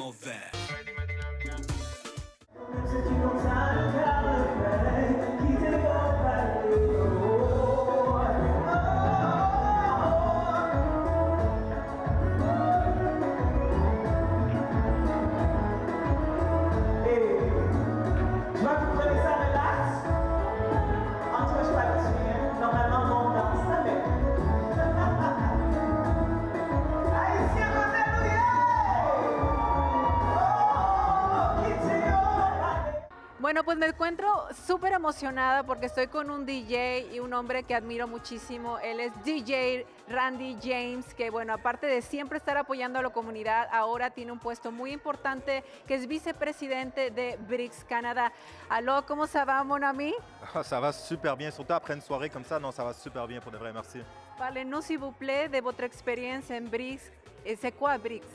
know that. Bueno, pues me encuentro súper emocionada porque estoy con un DJ y un hombre que admiro muchísimo. Él es DJ Randy James, que bueno, aparte de siempre estar apoyando a la comunidad, ahora tiene un puesto muy importante, que es vicepresidente de BRICS Canada. Allô, comment ça va, mon ami? Ça va super bien, surtout après une soirée comme ça, non, ça va super bien pour de vrai, merci. Parlez-nous, s'il vous plaît, de votre expérience en BRICS. Et c'est quoi BRICS?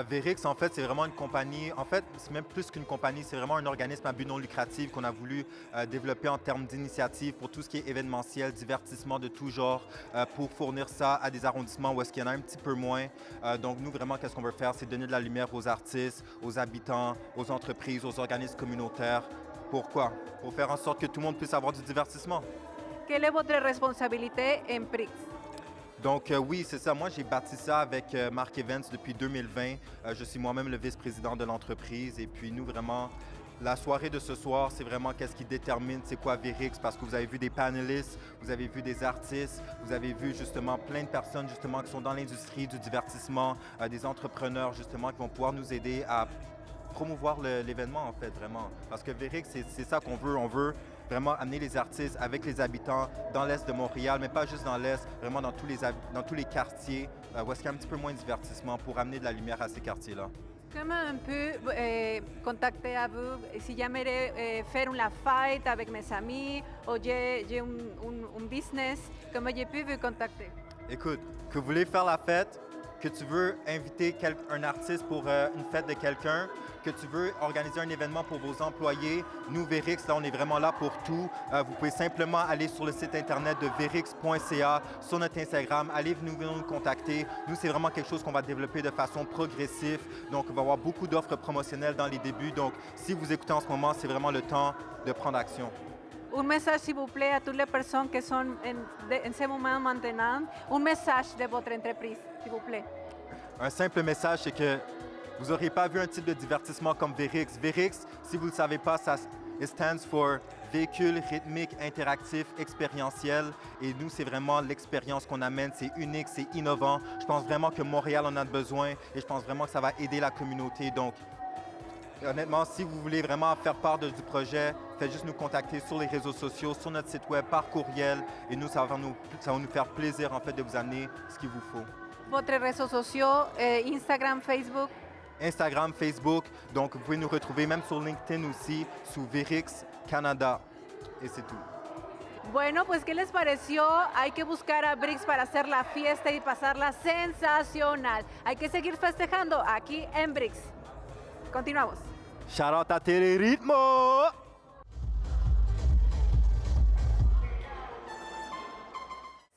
VRICS, en fait, c'est vraiment une compagnie, en fait, c'est même plus qu'une compagnie, c'est vraiment un organisme à but non lucratif qu'on a voulu développer en termes d'initiatives pour tout ce qui est événementiel, divertissement de tout genre, pour fournir ça à des arrondissements où est-ce qu'il y en a un petit peu moins. Donc, nous, vraiment, qu'est-ce qu'on veut faire, c'est donner de la lumière aux artistes, aux habitants, aux entreprises, aux organismes communautaires. Pourquoi? Pour faire en sorte que tout le monde puisse avoir du divertissement. Quelle est votre responsabilité en BRICS? Donc oui, c'est ça. Moi, j'ai bâti ça avec Mark Evans depuis 2020. Je suis moi-même le vice-président de l'entreprise. Et puis nous, vraiment, la soirée de ce soir, c'est vraiment qu'est-ce qui détermine c'est quoi VRICS, parce que vous avez vu des panélistes, vous avez vu des artistes, vous avez vu justement plein de personnes justement qui sont dans l'industrie du divertissement, des entrepreneurs justement qui vont pouvoir nous aider à promouvoir l'événement en fait, vraiment. Parce que VRICS, c'est ça qu'on veut. On veut vraiment amener les artistes avec les habitants dans l'Est de Montréal, mais pas juste dans l'Est, vraiment dans tous les quartiers où est-ce qu'il y a un petit peu moins de divertissement pour amener de la lumière à ces quartiers-là. Comment on peut contacter à vous si j'aimerais faire une fête avec mes amis ou j'ai un business, comment je peux vous contacter? Écoute, que vous voulez faire la fête, que tu veux inviter un artiste pour une fête de quelqu'un, que tu veux organiser un événement pour vos employés, nous, VRICS, là, on est vraiment là pour tout. Vous pouvez simplement aller sur le site internet de vrix.ca, sur notre Instagram, allez nous contacter. Nous, c'est vraiment quelque chose qu'on va développer de façon progressive. Donc, on va avoir beaucoup d'offres promotionnelles dans les débuts. Donc, si vous écoutez en ce moment, c'est vraiment le temps de prendre action. Un message, s'il vous plaît, à toutes les personnes qui sont en ce moment maintenant. Un message de votre entreprise, s'il vous plaît. Un simple message, c'est que vous n'aurez pas vu un type de divertissement comme VRICS. VRICS, si vous ne le savez pas, it stands for véhicule rythmique, interactif, expérientiel. Et nous, c'est vraiment l'expérience qu'on amène. C'est unique, c'est innovant. Je pense vraiment que Montréal en a besoin et je pense vraiment que ça va aider la communauté. Donc, honnêtement, si vous voulez vraiment faire part du projet, faites juste nous contacter sur les réseaux sociaux, sur notre site web, par courriel. Et nous, ça va nous faire plaisir en fait de vous amener ce qu'il vous faut. Votre réseaux sociaux, Instagram, Facebook? Instagram, Facebook. Donc, vous pouvez nous retrouver même sur LinkedIn aussi, sous VRICS Canada. Et c'est tout. Bueno, pues, ¿qué les pareció? Hay que buscar a BRICS para hacer la fiesta y pasarla sensacional. Hay que seguir festejando aquí en BRICS. Continuamos. Shout out à Teleritmo!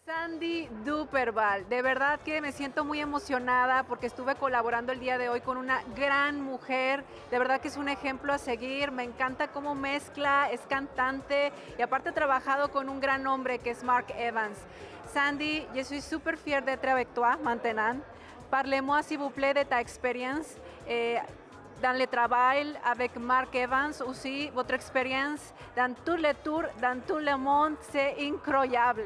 Sandy Duperval, de verdad que me siento muy emocionada porque estuve colaborando el día de hoy con una gran mujer, de verdad que es un ejemplo a seguir, me encanta cómo mezcla, es cantante y aparte he trabajado con un gran hombre que es Mark Evans. Sandy, je suis super fière d'être avec toi maintenant. Parlez-moi s'il vous plaît de ta expérience dans le travail avec Mark Evans, aussi votre expérience dans tous les tours, dans tout le monde, c'est incroyable.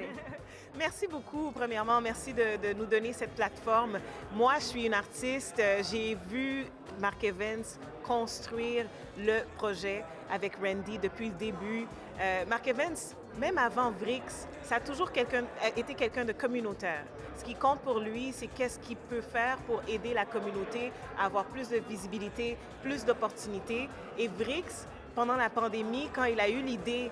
Merci beaucoup, premièrement. Merci de nous donner cette plateforme. Moi, je suis une artiste. J'ai vu Mark Evans construire le projet avec Randy depuis le début. Mark Evans, même avant VRICS, ça a toujours été quelqu'un de communautaire. Ce qui compte pour lui, c'est qu'est-ce qu'il peut faire pour aider la communauté à avoir plus de visibilité, plus d'opportunités. Et VRICS, pendant la pandémie, quand il a eu l'idée,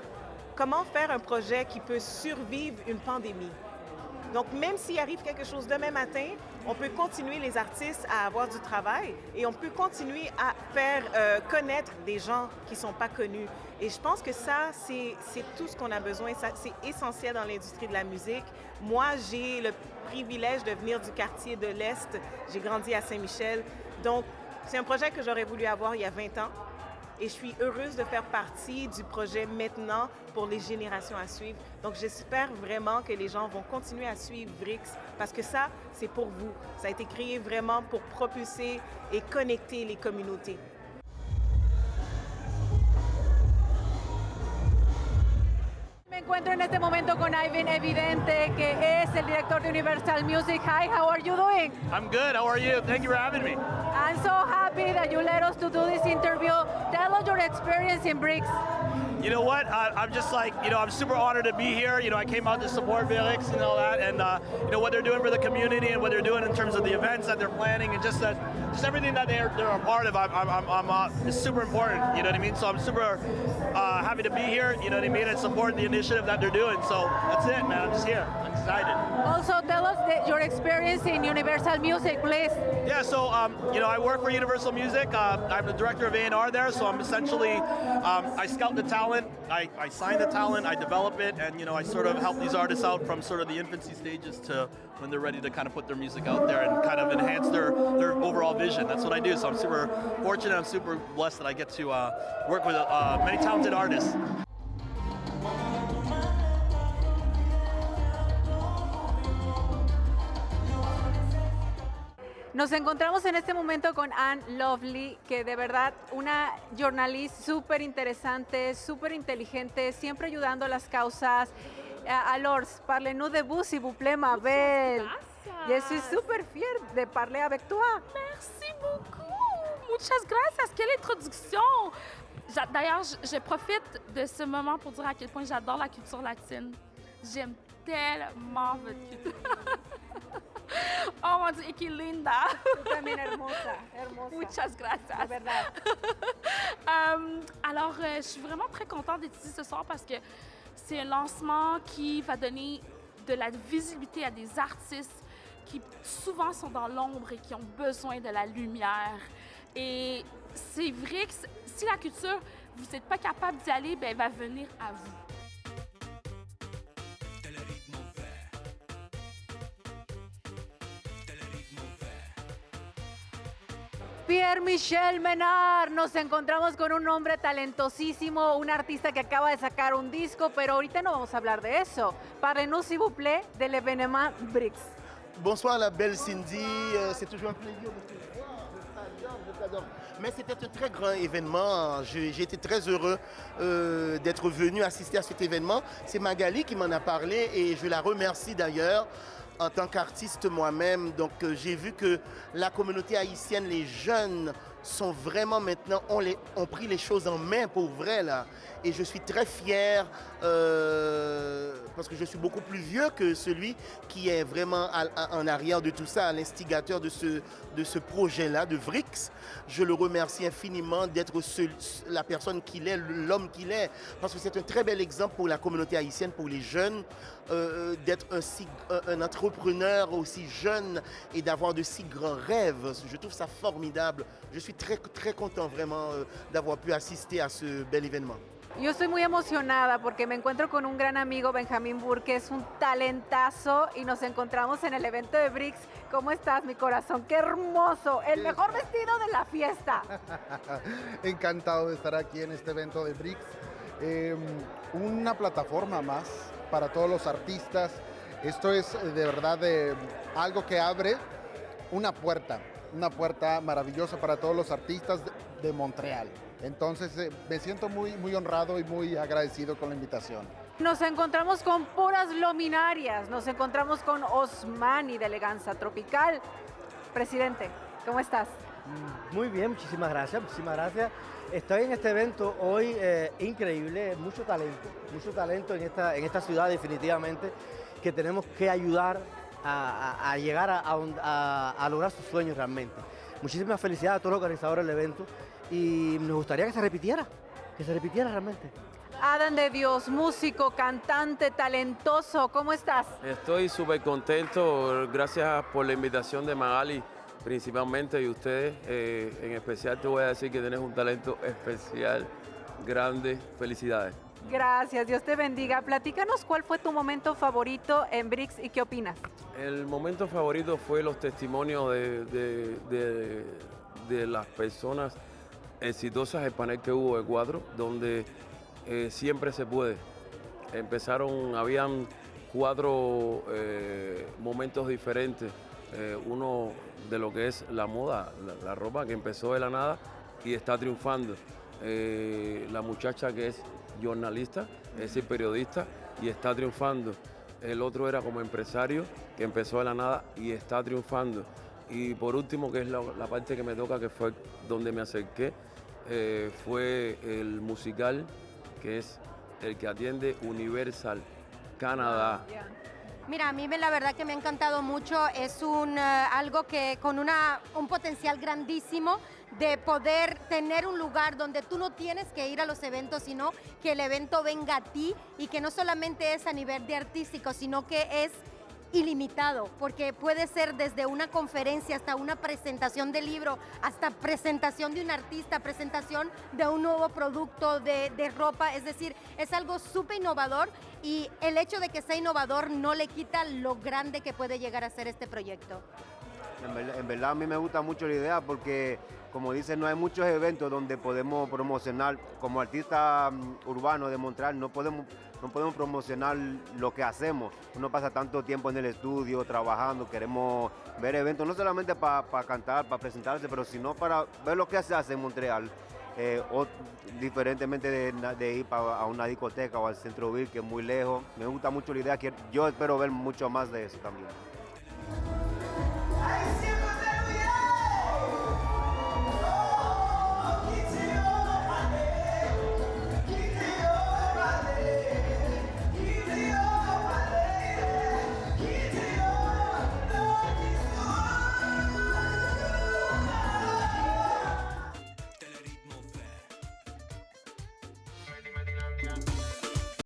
comment faire un projet qui peut survivre une pandémie? Donc, même s'il arrive quelque chose demain matin, on peut continuer les artistes à avoir du travail et on peut continuer à faire connaître des gens qui ne sont pas connus. Et je pense que ça, c'est tout ce qu'on a besoin. Ça, c'est essentiel dans l'industrie de la musique. Moi, j'ai le privilège de venir du quartier de l'Est. J'ai grandi à Saint-Michel. Donc, C'est un projet que j'aurais voulu avoir il y a 20 ans. Et je suis heureuse de faire partie du projet maintenant pour les générations à suivre. Donc, j'espère vraiment que les gens vont continuer à suivre BRICS parce que ça, c'est pour vous. Ça a été créé vraiment pour propulser et connecter les communautés. Me encuentro en este momento con Ivan Evidente, que es el director de Universal Music. Hi, how are you doing? I'm good. How are you? Thank you for having me. I'm so happy that you let us to do this interview. Tell us your experience in BRICS. You know what? I'm just like, I'm super honored to be here. I came out to support Felix and all that, and what they're doing for the community and what they're doing in terms of the events that they're planning and just everything that they're a part of. Is super important. You know what I mean? So I'm super happy to be here. You know what I mean? And support the initiative that they're doing. So that's it, man. I'm just here. I'm excited. Also, tell us your experience in Universal Music, please. Yeah, so I work for Universal Music. I'm the director of A&R there, so I'm essentially I scout the talent, I sign the talent, I develop it, and I sort of help these artists out from sort of the infancy stages to when they're ready to kind of put their music out there and kind of enhance their overall vision. That's what I do. So I'm super fortunate. I'm super blessed that I get to work with many talented artists. Nos encontramos en este momento con Anne Lovely, que de verdad una journaliste súper interesante, súper inteligente, siempre ayudando a las causas. Alors, parlez-nous de vous, s'il vous plaît, ma belle. Je suis super fière de parler avec toi. Merci beaucoup. Muchas gracias. Quelle introduction. D'ailleurs, je profite de ce moment pour dire à quel point j'adore la culture latine. J'aime tellement votre culture. Oh mon Dieu, et qué linda. Tú también hermosa, hermosa. Muchas gracias. De verdad. Alors, je suis vraiment très contente d'être ici ce soir parce que c'est un lancement qui va donner de la visibilité à des artistes qui souvent sont dans l'ombre et qui ont besoin de la lumière. Et c'est vrai que si la culture, vous n'êtes pas capable d'y aller, ben, elle va venir à vous. Pierre-Michel Menard, nos encontramos con un hombre talentosísimo, un artista que acaba de sacar un disco, pero ahorita no vamos a hablar de eso. Parlez-nous, s'il vous plaît, de l'événement BRICS. Bonsoir la belle Cindy, c'est toujours un plaisir de te voir, je t'adore. Mais c'était un très grand événement, j'ai été très heureux d'être venu assister à cet événement. C'est Magali qui m'en a parlé et je la remercie d'ailleurs. En tant qu'artiste moi-même, donc j'ai vu que la communauté haïtienne, les jeunes sont vraiment maintenant, ont pris les choses en main pour vrai là. Et je suis très fier parce que je suis beaucoup plus vieux que celui qui est vraiment en arrière de tout ça, à l'instigateur de ce projet-là, de BRICS. Je le remercie infiniment d'être la personne qu'il est, l'homme qu'il est, parce que c'est un très bel exemple pour la communauté haïtienne, pour les jeunes, d'être un entrepreneur aussi jeune et d'avoir de si grands rêves. Je trouve ça formidable. Je suis très, très content vraiment d'avoir pu assister à ce bel événement. Yo estoy muy emocionada porque me encuentro con un gran amigo, Benjamín Burr, que es un talentazo y nos encontramos en el evento de BRICS. ¿Cómo estás, mi corazón? ¡Qué hermoso! El mejor vestido de la fiesta. Encantado de estar aquí en este evento de BRICS. Una plataforma más para todos los artistas. Esto es de verdad algo que abre una puerta maravillosa para todos los artistas de Montreal. Entonces me siento muy honrado y muy agradecido con la invitación. Nos encontramos con puras luminarias, nos encontramos con Osmani de Eleganza Tropical. Presidente, ¿cómo estás? Muy bien, muchísimas gracias. Estoy en este evento hoy increíble, mucho talento en esta ciudad definitivamente, que tenemos que ayudar a llegar a lograr sus sueños realmente. Muchísimas felicidades a todos los organizadores del evento y nos gustaría que se repitiera realmente. Adam de Dios, músico, cantante, talentoso, ¿cómo estás? Estoy súper contento, gracias por la invitación de Magali, principalmente, y ustedes. En especial te voy a decir que tienes un talento especial, grande, felicidades. Gracias, Dios te bendiga. Platícanos cuál fue tu momento favorito en BRICS y qué opinas. El momento favorito fue los testimonios de de las personas exitosas, el panel que hubo de 4, donde siempre se puede. Habían 4 momentos diferentes. Uno de lo que es la moda, la ropa que empezó de la nada y está triunfando. La muchacha que es jornalista, es decir, periodista, y está triunfando. El otro era como empresario, que empezó de la nada y está triunfando. Y por último, que es la parte que me toca, que fue donde me acerqué, fue el musical, que es el que atiende Universal Canadá. Mira, a mí la verdad que me ha encantado mucho, es algo que con un potencial grandísimo de poder tener un lugar donde tú no tienes que ir a los eventos, sino que el evento venga a ti y que no solamente es a nivel de artístico, sino que es ilimitado, porque puede ser desde una conferencia hasta una presentación de libro, hasta presentación de un artista, presentación de un nuevo producto de ropa, es decir, es algo súper innovador y el hecho de que sea innovador no le quita lo grande que puede llegar a ser este proyecto. En verdad a mí me gusta mucho la idea porque, como dicen, no hay muchos eventos donde podemos promocionar, como artista urbano de Montreal, no podemos promocionar lo que hacemos. Uno pasa tanto tiempo en el estudio, trabajando, queremos ver eventos, no solamente para cantar, para presentarse, pero sino para ver lo que se hace en Montreal. O diferentemente de ir a una discoteca o al Centroville, que es muy lejos. Me gusta mucho la idea, que yo espero ver mucho más de eso también.